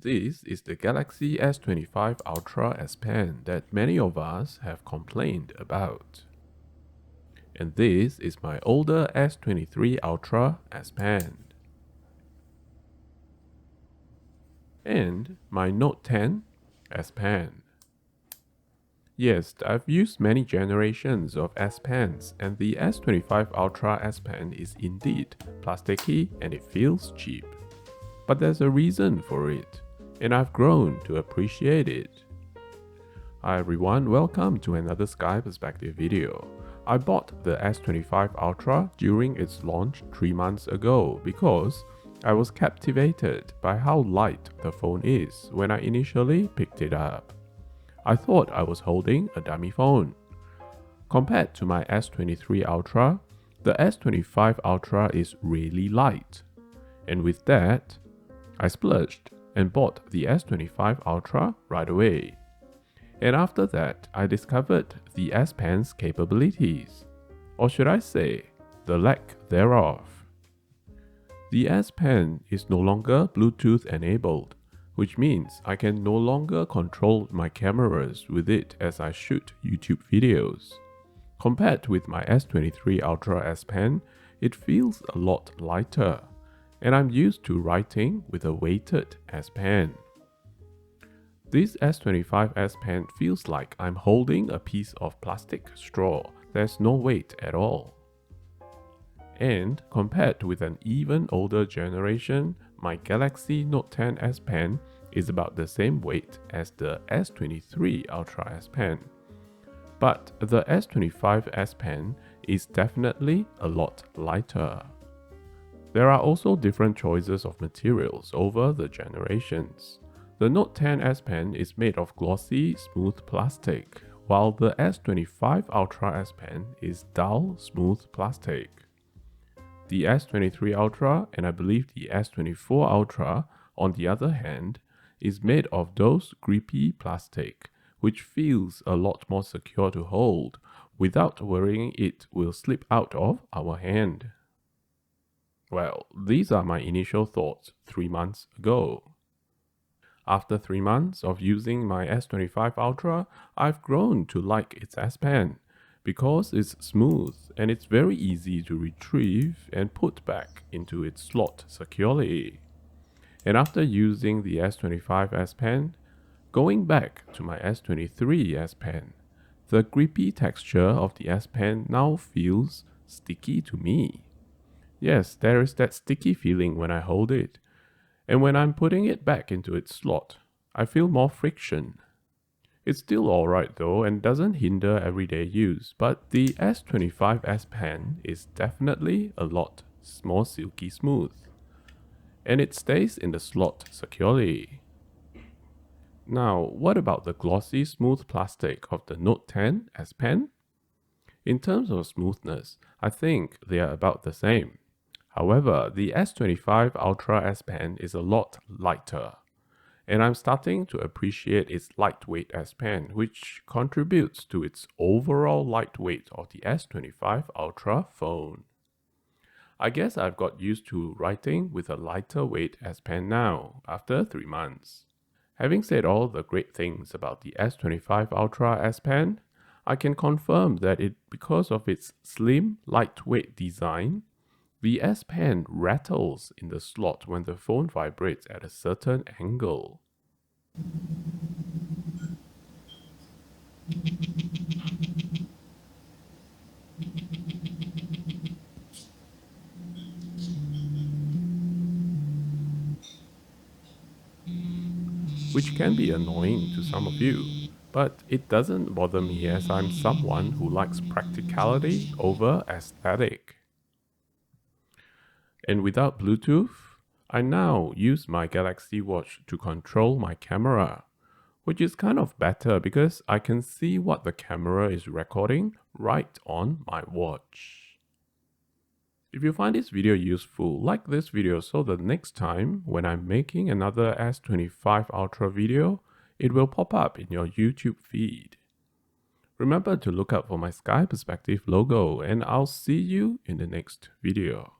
This is the Galaxy S25 Ultra S Pen that many of us have complained about. And this is my older S23 Ultra S Pen. And my Note 10 S Pen. Yes, I've used many generations of S Pens, and the S25 Ultra S Pen is indeed plasticky and it feels cheap. But there's a reason for it, and I've grown to appreciate it. Hi everyone, welcome to another Sky Perspective video. I bought the S25 Ultra during its launch 3 months ago because I was captivated by how light the phone is when I initially picked it up. I thought I was holding a dummy phone. Compared to my S23 Ultra, the S25 Ultra is really light. And with that, I splurged and bought the S25 Ultra right away. And after that, I discovered the S Pen's capabilities, or should I say, the lack thereof. The S Pen is no longer Bluetooth enabled, which means I can no longer control my cameras with it as I shoot YouTube videos. Compared with my S23 Ultra S Pen, it feels a lot lighter, and I'm used to writing with a weighted S Pen. This S25 S Pen feels like I'm holding a piece of plastic straw. There's no weight at all. And compared with an even older generation, my Galaxy Note 10 S Pen is about the same weight as the S23 Ultra S Pen. But the S25 S Pen is definitely a lot lighter. There are also different choices of materials over the generations. The Note 10 S Pen is made of glossy, smooth plastic, while the S25 Ultra S Pen is dull, smooth plastic. The S23 Ultra, and I believe the S24 Ultra, on the other hand, is made of those grippy plastic, which feels a lot more secure to hold, without worrying it will slip out of our hand. Well, these are my initial thoughts 3 months ago. After 3 months of using my S25 Ultra, I've grown to like its S Pen because it's smooth and it's very easy to retrieve and put back into its slot securely. And after using the S25 S Pen, going back to my S23 S Pen, the grippy texture of the S Pen now feels sticky to me. Yes, there is that sticky feeling when I hold it. And when I'm putting it back into its slot, I feel more friction. It's still alright though and doesn't hinder everyday use, but the S25 S Pen is definitely a lot more silky smooth. And it stays in the slot securely. Now, what about the glossy smooth plastic of the Note 10 S Pen? In terms of smoothness, I think they are about the same. However, the S25 Ultra S Pen is a lot lighter, and I'm starting to appreciate its lightweight S Pen, which contributes to its overall lightweight of the S25 Ultra phone. I guess I've got used to writing with a lighter weight S Pen now, after 3 months. Having said all the great things about the S25 Ultra S Pen, I can confirm that because of its slim, lightweight design, the S Pen rattles in the slot when the phone vibrates at a certain angle. Which can be annoying to some of you, but it doesn't bother me as I'm someone who likes practicality over aesthetic. And without Bluetooth, I now use my Galaxy Watch to control my camera, which is kind of better because I can see what the camera is recording right on my watch. If you find this video useful, like this video so the next time when I'm making another S25 Ultra video, it will pop up in your YouTube feed. Remember to look out for my Sky Perspective logo, and I'll see you in the next video.